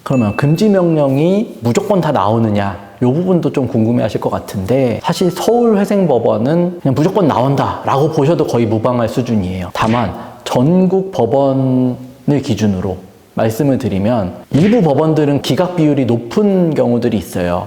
그러면 금지 명령이 무조건 다 나오느냐? 이 부분도 좀 궁금해 하실 것 같은데, 사실 서울회생법원은 그냥 무조건 나온다 라고 보셔도 거의 무방할 수준이에요. 다만 전국 법원을 기준으로 말씀을 드리면 일부 법원들은 기각 비율이 높은 경우들이 있어요.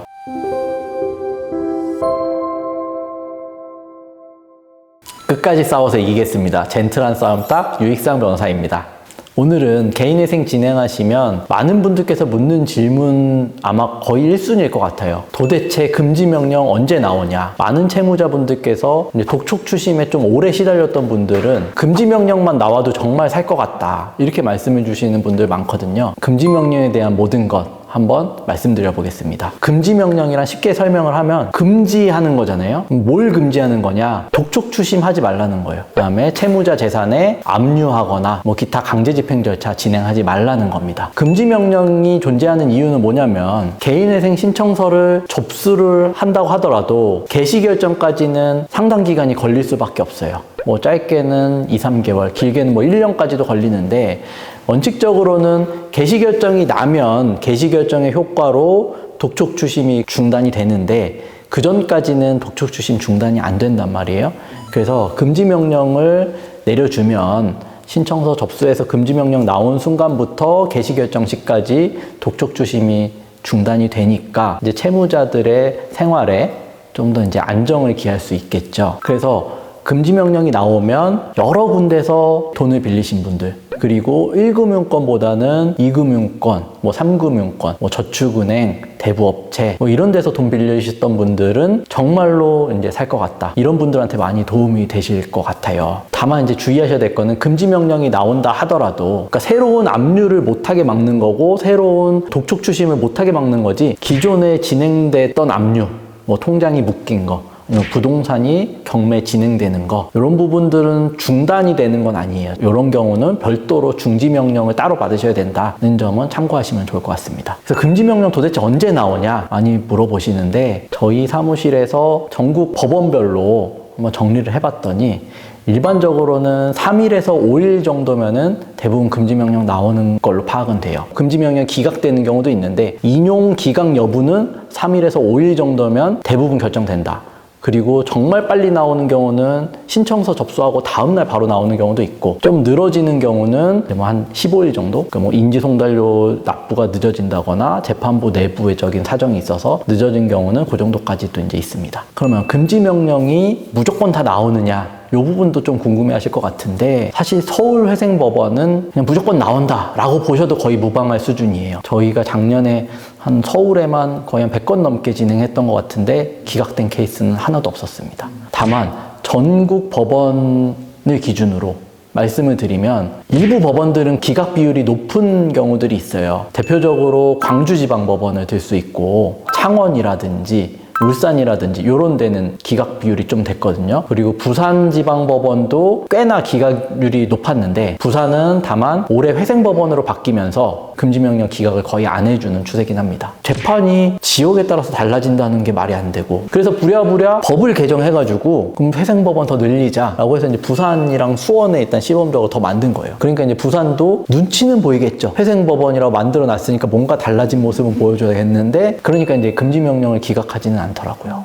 끝까지 싸워서 이기겠습니다. 젠틀한 싸움 딱 유익상 변호사입니다. 오늘은 개인회생 진행하시면 많은 분들께서 묻는 질문 아마 거의 1순위일 것 같아요. 도대체 금지명령 언제 나오냐? 많은 채무자분들께서 이제 독촉 추심에 좀 오래 시달렸던 분들은 금지명령만 나와도 정말 살 것 같다, 이렇게 말씀해 주시는 분들 많거든요. 금지명령에 대한 모든 것 한번 말씀드려 보겠습니다. 금지명령이란 쉽게 설명을 하면 금지하는 거잖아요. 뭘 금지하는 거냐? 독촉 추심하지 말라는 거예요. 그 다음에 채무자 재산에 압류하거나 뭐 기타 강제집행 절차 진행하지 말라는 겁니다. 금지명령이 존재하는 이유는 뭐냐면, 개인회생 신청서를 접수를 한다고 하더라도 개시결정까지는 상당 기간이 걸릴 수밖에 없어요. 뭐 짧게는 2-3개월, 길게는 뭐 1년까지도 걸리는데, 원칙적으로는 개시결정이 나면 개시결정의 효과로 독촉 추심이 중단이 되는데, 그 전까지는 독촉 추심 중단이 안 된단 말이에요. 그래서 금지명령을 내려주면 신청서 접수해서 금지명령 나온 순간부터 개시결정 시까지 독촉 추심이 중단이 되니까 이제 채무자들의 생활에 좀 더 이제 안정을 기할 수 있겠죠. 그래서 금지명령이 나오면 여러 군데서 돈을 빌리신 분들, 그리고 1금융권보다는 2금융권, 뭐 3금융권, 뭐 저축은행, 대부업체, 뭐 이런 데서 돈 빌리셨던 분들은 정말로 이제 살 것 같다, 이런 분들한테 많이 도움이 되실 것 같아요. 다만 이제 주의하셔야 될 거는, 금지명령이 나온다 하더라도, 그러니까 새로운 압류를 못하게 막는 거고 새로운 독촉 추심을 못하게 막는 거지, 기존에 진행됐던 압류, 뭐 통장이 묶인 거, 부동산이 경매 진행되는 거, 이런 부분들은 중단이 되는 건 아니에요. 이런 경우는 별도로 중지명령을 따로 받으셔야 된다는 점은 참고하시면 좋을 것 같습니다. 그래서 금지명령 도대체 언제 나오냐 많이 물어보시는데, 저희 사무실에서 전국 법원별로 한번 정리를 해봤더니 일반적으로는 3일에서 5일 정도면은 대부분 금지명령 나오는 걸로 파악은 돼요. 금지명령 기각되는 경우도 있는데, 인용 기각 여부는 3일에서 5일 정도면 대부분 결정된다. 그리고 정말 빨리 나오는 경우는 신청서 접수하고 다음날 바로 나오는 경우도 있고, 좀 늘어지는 경우는 뭐 한 15일 정도? 그러니까 뭐 인지송달료 납부가 늦어진다거나 재판부 내부적인 사정이 있어서 늦어진 경우는 그 정도까지도 이제 있습니다. 그러면 금지명령이 무조건 다 나오느냐? 이 부분도 좀 궁금해 하실 것 같은데, 사실 서울회생법원은 그냥 무조건 나온다 라고 보셔도 거의 무방할 수준이에요. 저희가 작년에 한 서울에만 거의 한 100건 넘게 진행했던 것 같은데 기각된 케이스는 하나도 없었습니다. 다만 전국 법원을 기준으로 말씀을 드리면 일부 법원들은 기각 비율이 높은 경우들이 있어요. 대표적으로 광주지방법원을 들 수 있고, 창원이라든지 울산이라든지 이런 데는 기각 비율이 좀 됐거든요. 그리고 부산지방법원도 꽤나 기각률이 높았는데, 부산은 다만 올해 회생법원으로 바뀌면서 금지명령 기각을 거의 안 해주는 추세긴 합니다. 재판이 지역에 따라서 달라진다는 게 말이 안 되고, 그래서 부랴부랴 법을 개정해가지고 그럼 회생법원 더 늘리자라고 해서 이제 부산이랑 수원에 일단 시범적으로 더 만든 거예요. 그러니까 이제 부산도 눈치는 보이겠죠. 회생법원이라고 만들어 놨으니까 뭔가 달라진 모습은 보여줘야겠는데, 그러니까 이제 금지명령을 기각하지는 않더라고요.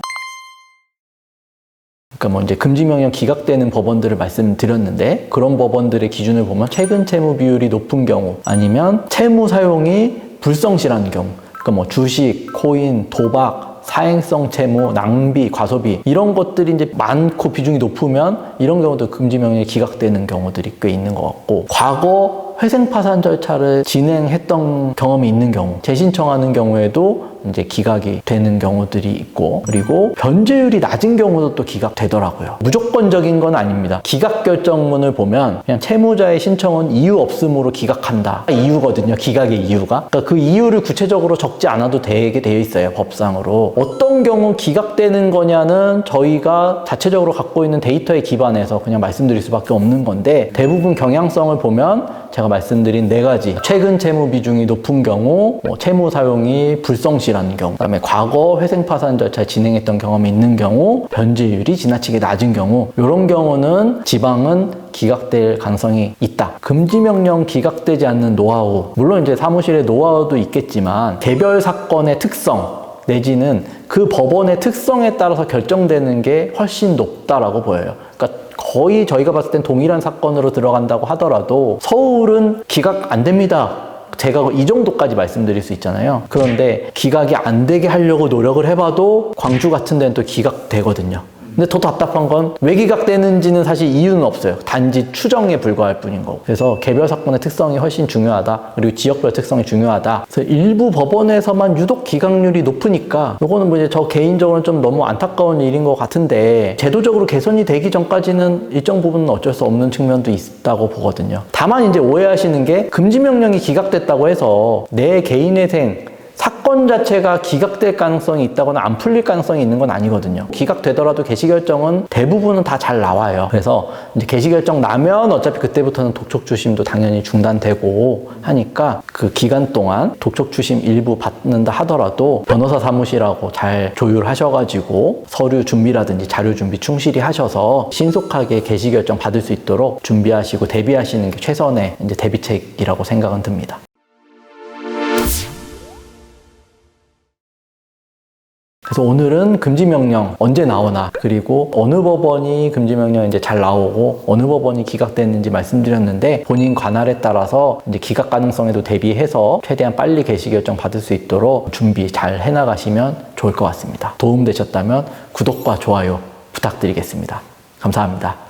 그러니까 뭐 이제 금지명령 기각되는 법원들을 말씀드렸는데, 그런 법원들의 기준을 보면 최근 채무 비율이 높은 경우, 아니면 채무 사용이 불성실한 경우, 그러니까 뭐 주식, 코인, 도박, 사행성 채무, 낭비, 과소비, 이런 것들이 이제 많고 비중이 높으면 이런 경우도 금지명령이 기각되는 경우들이 꽤 있는 것 같고, 과거 회생파산 절차를 진행했던 경험이 있는 경우, 재신청하는 경우에도 이제 기각이 되는 경우들이 있고, 그리고 변제율이 낮은 경우도 또 기각되더라고요. 무조건적인 건 아닙니다. 기각 결정문을 보면 그냥 채무자의 신청은 이유 없음으로 기각한다, 이유거든요. 기각의 이유가. 그러니까 그 이유를 구체적으로 적지 않아도 되게 되어 있어요, 법상으로. 어떤 경우 기각되는 거냐는 저희가 자체적으로 갖고 있는 데이터에 기반해서 그냥 말씀드릴 수밖에 없는 건데, 대부분 경향성을 보면 제가 말씀드린 4가지, 최근 채무 비중이 높은 경우, 채무 사용이 불성실한 경우, 그다음에 과거 회생파산 절차 진행했던 경험이 있는 경우, 변제율이 지나치게 낮은 경우, 이런 경우는 지방은 기각될 가능성이 있다. 금지명령 기각되지 않는 노하우. 물론 이제 사무실의 노하우도 있겠지만 개별 사건의 특성 내지는 그 법원의 특성에 따라서 결정되는 게 훨씬 높다라고 보여요. 그러니까 거의 저희가 봤을 땐 동일한 사건으로 들어간다고 하더라도 서울은 기각 안 됩니다. 제가 이 정도까지 말씀드릴 수 있잖아요. 그런데 기각이 안 되게 하려고 노력을 해봐도 광주 같은 데는 또 기각되거든요. 근데 더 답답한 건 왜 기각되는지는 사실 이유는 없어요. 단지 추정에 불과할 뿐인 거고. 그래서 개별 사건의 특성이 훨씬 중요하다. 그리고 지역별 특성이 중요하다. 그래서 일부 법원에서만 유독 기각률이 높으니까 이거는 뭐 이제 저 개인적으로는 좀 너무 안타까운 일인 것 같은데 제도적으로 개선이 되기 전까지는 일정 부분은 어쩔 수 없는 측면도 있다고 보거든요. 다만 이제 오해하시는 게 금지명령이 기각됐다고 해서 내 개인회생 사건 자체가 기각될 가능성이 있다거나 안 풀릴 가능성이 있는 건 아니거든요. 기각되더라도 개시결정은 대부분은 다 잘 나와요. 그래서 이제 개시결정 나면 어차피 그때부터는 독촉추심도 당연히 중단되고 하니까 그 기간 동안 독촉추심 일부 받는다 하더라도 변호사 사무실하고 잘 조율하셔가지고 서류 준비라든지 자료 준비 충실히 하셔서 신속하게 개시결정 받을 수 있도록 준비하시고 대비하시는 게 최선의 이제 대비책이라고 생각은 듭니다. 그래서 오늘은 금지명령 언제 나오나 그리고 어느 법원이 금지명령 이제 잘 나오고 어느 법원이 기각됐는지 말씀드렸는데 본인 관할에 따라서 이제 기각 가능성에도 대비해서 최대한 빨리 개시결정 받을 수 있도록 준비 잘 해나가시면 좋을 것 같습니다. 도움되셨다면 구독과 좋아요 부탁드리겠습니다. 감사합니다.